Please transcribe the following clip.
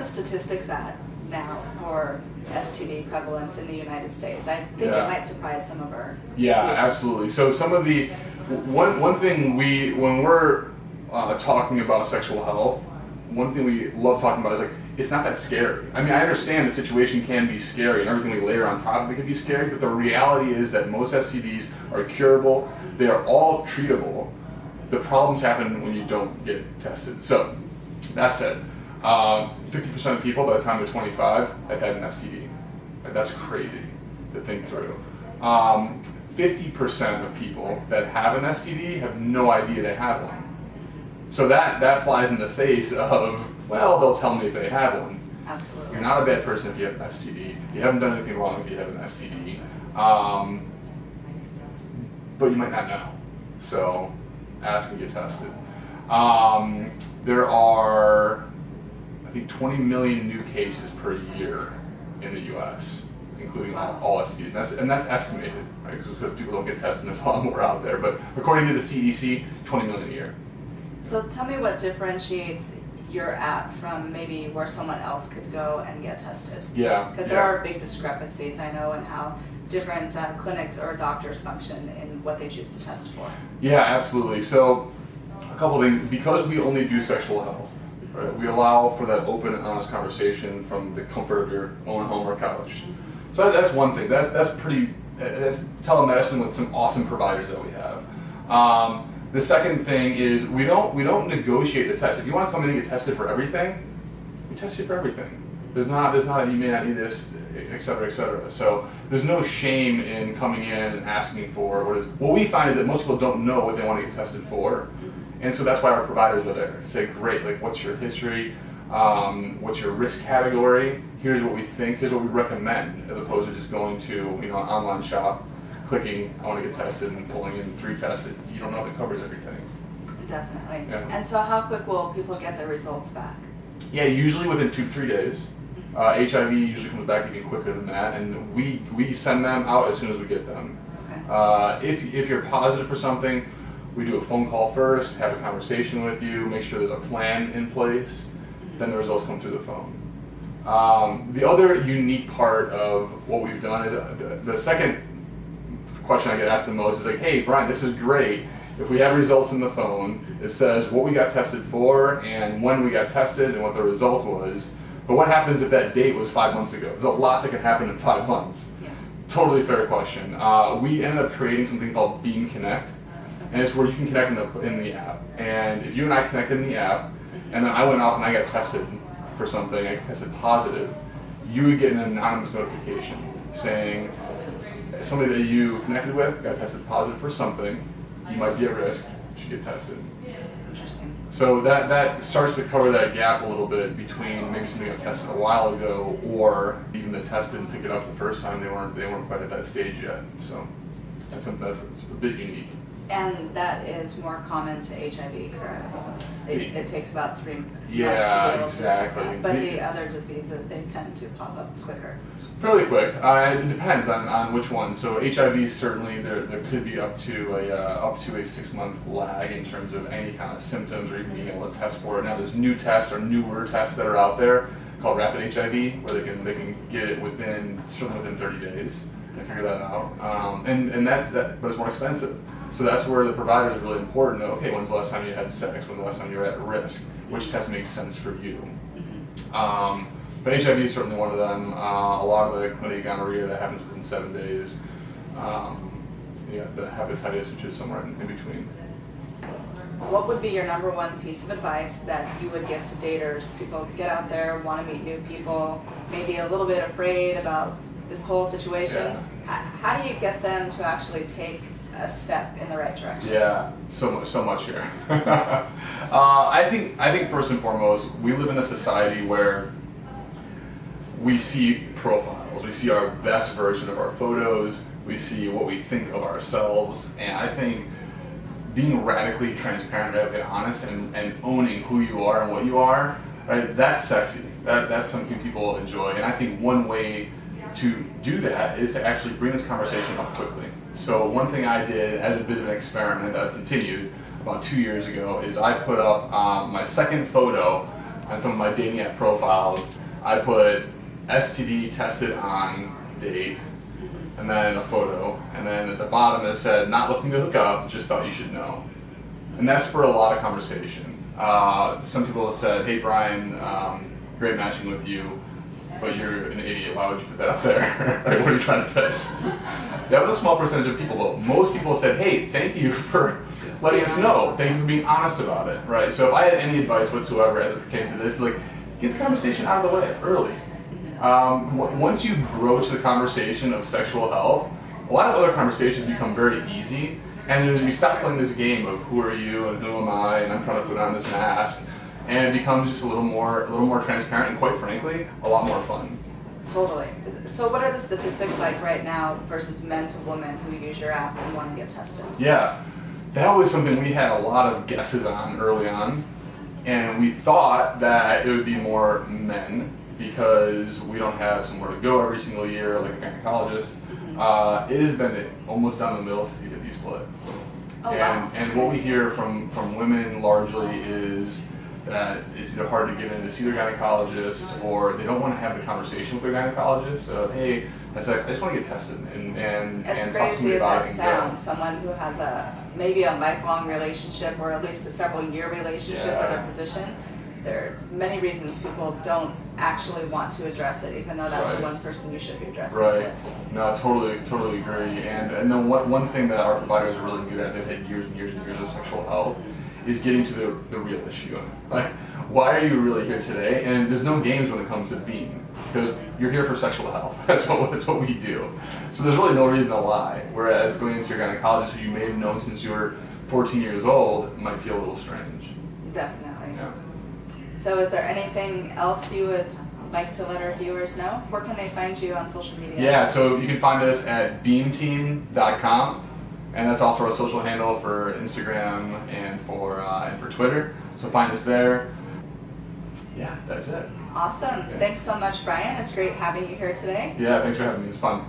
statistics at now for STD prevalence in the United States? I think it might surprise some of our viewers. Absolutely. So some of the, one thing when we're talking about sexual health, one thing we love talking about is like, it's not that scary. I mean, I understand the situation can be scary and everything we layer on top of it can be scary, but the reality is that most STDs are curable. They are all treatable. The problems happen when you don't get tested. So, that said, 50% of people by the time they're 25 have had an STD. Like, that's crazy to think through. 50% of people that have an STD have no idea they have one. So that flies in the face of, well, they'll tell me if they have one. Absolutely. You're not a bad person if you have an STD. You haven't done anything wrong if you have an STD. But you might not know. So ask and get tested. There are, I think, 20 million new cases per year in the U.S., including all STDs. And that's estimated, right? Because people don't get tested, there's a lot more out there. But according to the CDC, 20 million a year. So tell me what differentiates your app from maybe where someone else could go and get tested. Yeah. Because there are big discrepancies, I know, in how different clinics or doctors function in what they choose to test for. Yeah, absolutely. So a couple of things. Because we only do sexual health, right, we allow for that open and honest conversation from the comfort of your own home or couch. So that's one thing. That's telemedicine with some awesome providers that we have. The second thing is we don't negotiate the test. If you want to come in and get tested for everything, we test you for everything. There's not you may not need this, et cetera, et cetera. So there's no shame in coming in and asking for what we find is that most people don't know what they want to get tested for. And so that's why our providers are there to say, great, like what's your history, what's your risk category, here's what we think, here's what we recommend, as opposed to just going to an online shop, clicking, I want to get tested, and pulling in 3 tests that you don't know if it covers everything. Definitely. Yeah. And so how quick will people get their results back? Yeah, usually within 2 to 3 days. HIV usually comes back even quicker than that, and we send them out as soon as we get them. Okay. If you're positive for something, we do a phone call first, have a conversation with you, make sure there's a plan in place, then the results come through the phone. The other unique part of what we've done is the second question I get asked the most is like, hey, Bryan, this is great. If we have results in the phone, it says what we got tested for and when we got tested and what the result was. But what happens if that date was 5 months ago? There's a lot that can happen in 5 months. Yeah. Totally fair question. We ended up creating something called Biem Connect, and it's where you can connect in the app. And if you and I connected in the app, and then I went off and I got tested for something, I got tested positive, you would get an anonymous notification saying somebody that you connected with got tested positive for something, you might be at risk, you should get tested. Interesting. So that starts to cover that gap a little bit between maybe somebody got tested a while ago, or even the test didn't pick it up the first time, they weren't quite at that stage yet. So that's a bit unique. And that is more common to HIV, correct? It takes about 3 months to be able exactly. to do that. But the other diseases, they tend to pop up quicker. Fairly quick. It depends on which one. So HIV, certainly there could be up to a 6-month lag in terms of any kind of symptoms or even being able to test for it. Now there's new tests or newer tests that are out there called rapid HIV, where they can get it certainly within 30 days and figure that out. And that's that, but it's more expensive. So that's where the provider is really important. Okay, when's the last time you had sex? When's the last time you were at risk? Which test makes sense for you? But HIV is certainly one of them. A lot of the chlamydia, gonorrhea, that happens within 7 days. The hepatitis, which is somewhere in between. What would be your number one piece of advice that you would give to daters? People get out there, want to meet new people, maybe a little bit afraid about this whole situation. Yeah. How do you get them to actually take a step in the right direction? Yeah, so much here. I think first and foremost, we live in a society where we see profiles. We see our best version of our photos. We see what we think of ourselves. And I think being radically transparent, radically honest, and owning who you are and what you are, right, that's sexy. That's something people enjoy. And I think one way to do that is to actually bring this conversation up quickly. So one thing I did as a bit of an experiment that I've continued about 2 years ago is I put up my second photo on some of my dating app profiles I put STD tested on date, and then a photo, and then at the bottom it said not looking to hook up, just thought you should know. And that spurred a lot of conversation. Some people have said, hey Bryan, great matching with you, but you're an idiot, why would you put that up there? Like, what are you trying to say? That was a small percentage of people, but most people said, hey, thank you for letting us know. Thank you for being honest about it, right? So if I had any advice whatsoever as it pertains to this, like, get the conversation out of the way early. Once you broach the conversation of sexual health, a lot of other conversations become very easy, and you stop playing this game of who are you and who am I, and I'm trying to put on this mask, and it becomes just a little more transparent, and quite frankly, a lot more fun. Totally. So what are the statistics like right now versus men to women who use your app and want to get tested? Yeah, that was something we had a lot of guesses on early on, and we thought that it would be more men because we don't have somewhere to go every single year like a gynecologist. It has been almost down the middle, 50-50 split. Oh, wow. And what we hear from women largely is that it's either hard to get in to see their gynecologist, or they don't want to have the conversation with their gynecologist of, hey, I just want to get tested and as talk to me crazy as about that it. sounds, someone who has maybe a lifelong relationship or at least a several-year relationship with their physician, there's many reasons people don't actually want to address it, even though that's the one person you should be addressing it with. No, totally agree. And then one thing that our providers are really good at, they've had years and years and years of sexual health, is getting to the real issue. Like, why are you really here today? And there's no games when it comes to Biem, because you're here for sexual health. That's what we do. So there's really no reason to lie. Whereas going into your gynecologist, who you may have known since you were 14 years old, might feel a little strange. Definitely. Yeah. So is there anything else you would like to let our viewers know? Where can they find you on social media? Yeah, so you can find us at biemteam.com. And that's also our social handle for Instagram and for Twitter. So find us there. Yeah, that's it. Awesome. Yeah. Thanks so much, Bryan. It's great having you here today. Yeah, thanks for having me. It's fun.